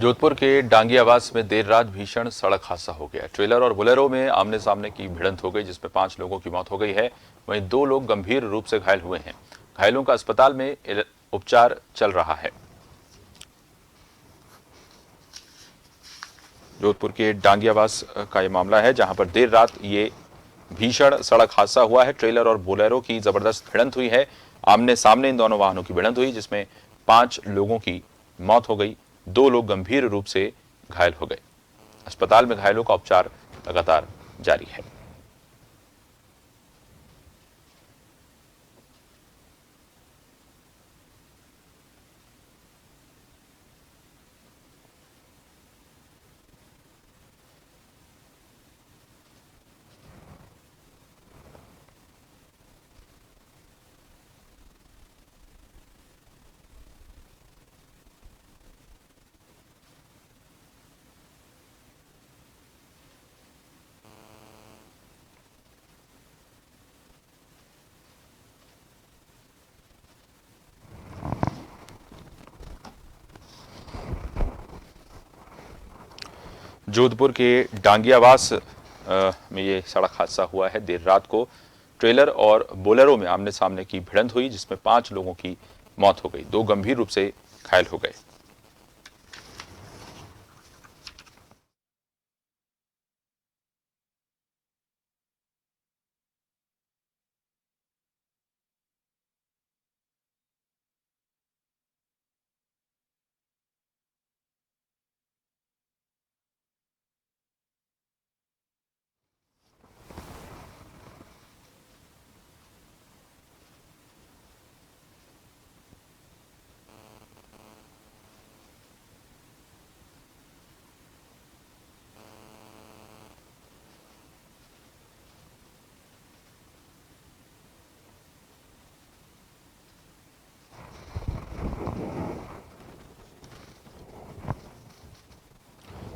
जोधपुर के डांगियावास में देर रात भीषण सड़क हादसा हो गया। ट्रेलर और बोलेरो में आमने सामने की भिड़ंत हो गई, जिसमें 5 लोगों की मौत हो गई है। वहीं 2 लोग गंभीर रूप से घायल हुए हैं। घायलों का अस्पताल में उपचार चल रहा है। जोधपुर के डांगियावास का यह मामला है, जहां पर देर रात ये भीषण सड़क हादसा हुआ है। ट्रेलर और बोलेरो की जबरदस्त भिड़ंत हुई है। आमने सामने इन दोनों वाहनों की भिड़ंत हुई, जिसमें 5 लोगों की मौत हो गई, 2 लोग गंभीर रूप से घायल हो गए। अस्पताल में घायलों का उपचार लगातार जारी है। जोधपुर के डांगियावास में ये सड़क हादसा हुआ है। देर रात को ट्रेलर और बोलेरो में आमने सामने की भिड़ंत हुई, जिसमें 5 लोगों की मौत हो गई, 2 गंभीर रूप से घायल हो गए।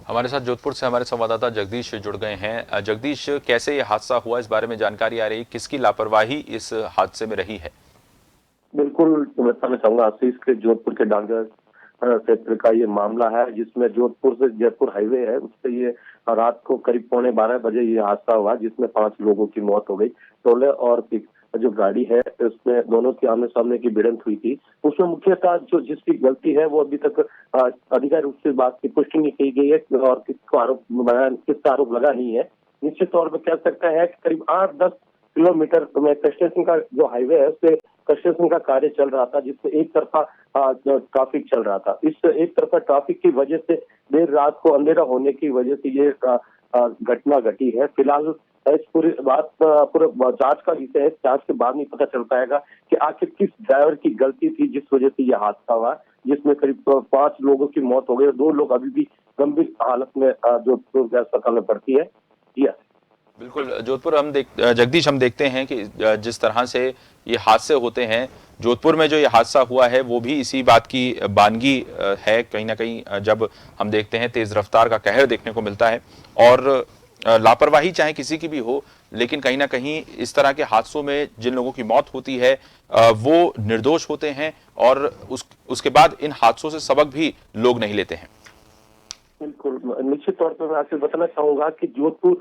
हमारे साथ जोधपुर से हमारे संवाददाता जगदीश जुड़ गए हैं। जगदीश, कैसे ये हादसा हुआ, इस बारे में जानकारी आ रही है? किसकी लापरवाही इस हादसे में रही है? बिल्कुल, मैं बताना चाहूंगा आशीष के जोधपुर के डांगा क्षेत्र का ये मामला है, जिसमें जोधपुर से जयपुर हाईवे है, उससे ये रात को करीब 11:15 बजे ये हादसा हुआ, जिसमें 5 लोगों की मौत हो गई। टोले और जो गाड़ी है उसमें दोनों की आमने सामने की भिड़ंत हुई थी। उसमें मुख्यतः जो जिसकी गलती है वो अभी तक अधिकारिक रूप से बात की पुष्टि नहीं की गई है और किसका आरोप लगा नहीं है। निश्चित तौर पर कह सकता है कि करीब 8-10 किलोमीटर में कंस्ट्रक्शन का जो हाईवे है उससे कंस्ट्रक्शन का कार्य चल रहा था, जिससे एक तरफा ट्रैफिक चल रहा था। इस एक तरफा ट्रैफिक की वजह से देर रात को अंधेरा होने की वजह से ये घटना घटी है। फिलहाल इस पूरी बात पूरे जांच का विषय है। जांच के बाद नहीं पता चल पाएगा कि आखिर किस ड्राइवर की गलती थी जिस वजह से यह हादसा हुआ, जिसमें करीब 5 लोगों की मौत हो गई और 2 लोग अभी भी गंभीर हालत में जो अस्पताल में भर्ती है। जी बिल्कुल, जोधपुर जगदीश, हम देखते हैं कि जिस तरह से ये हादसे होते हैं, जोधपुर में जो ये हादसा हुआ है वो भी इसी बात की बानगी है। कहीं ना कहीं जब हम देखते हैं तेज रफ्तार का कहर देखने को मिलता है और लापरवाही चाहे किसी की भी हो, लेकिन कहीं ना कहीं इस तरह के हादसों में जिन लोगों की मौत होती है वो निर्दोष होते हैं और उसके बाद इन हादसों से सबक भी लोग नहीं लेते हैं। बिल्कुल, निश्चित तौर पर मैं आपसे बताना चाहूंगा कि जोधपुर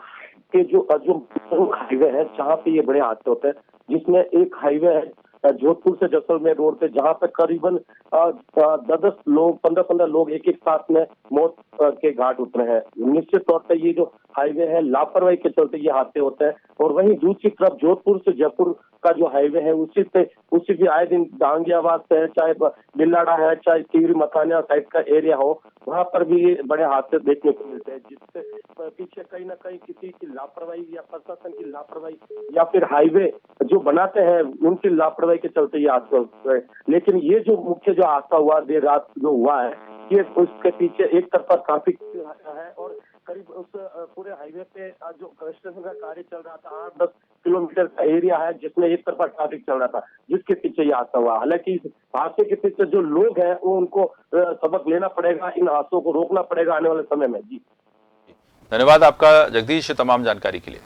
के जो प्रमुख हाईवे है जहाँ पे ये बड़े हादसे होते हैं, जिसमें एक हाईवे है जोधपुर से जैसलमेर रोड पे, जहाँ पे करीबन 10-10 लोग 15-15 लोग एक साथ में मौत के घाट उतरे हैं। निश्चित तौर पर ये जो हाईवे है लापरवाही के चलते ये हादसे होते हैं। और वहीं दूसरी तरफ जोधपुर से जयपुर का जो हाईवे है उसी भी आए दिन डांगियावास है, चाहे बिल्लाड़ा है, चाहे टिहरी मथानिया साइड का एरिया हो, वहां पर भी बड़े हादसे देखने को मिलते हैं, जिससे पीछे कहीं ना कहीं किसी की लापरवाही या प्रशासन की लापरवाही या फिर हाईवे जो बनाते हैं उनकी लापरवाही के चलते ये हादसा हुआ है। लेकिन ये जो मुख्य जो हादसा हुआ देर रात जो हुआ है, ये उसके पीछे एक तरफा ट्रैफिक है और करीब उस पूरे हाईवे पे जो कंस्ट्रक्शन का कार्य चल रहा था, 8-10 किलोमीटर का एरिया है जिसमें एक तरफा ट्रैफिक चल रहा था, जिसके पीछे ये हादसा हुआ। हालांकि इस हादसे के पीछे जो लोग हैं वो उनको सबक लेना पड़ेगा, इन हादसों को रोकना पड़ेगा आने वाले समय में। जी धन्यवाद आपका जगदीश, तमाम जानकारी के लिए।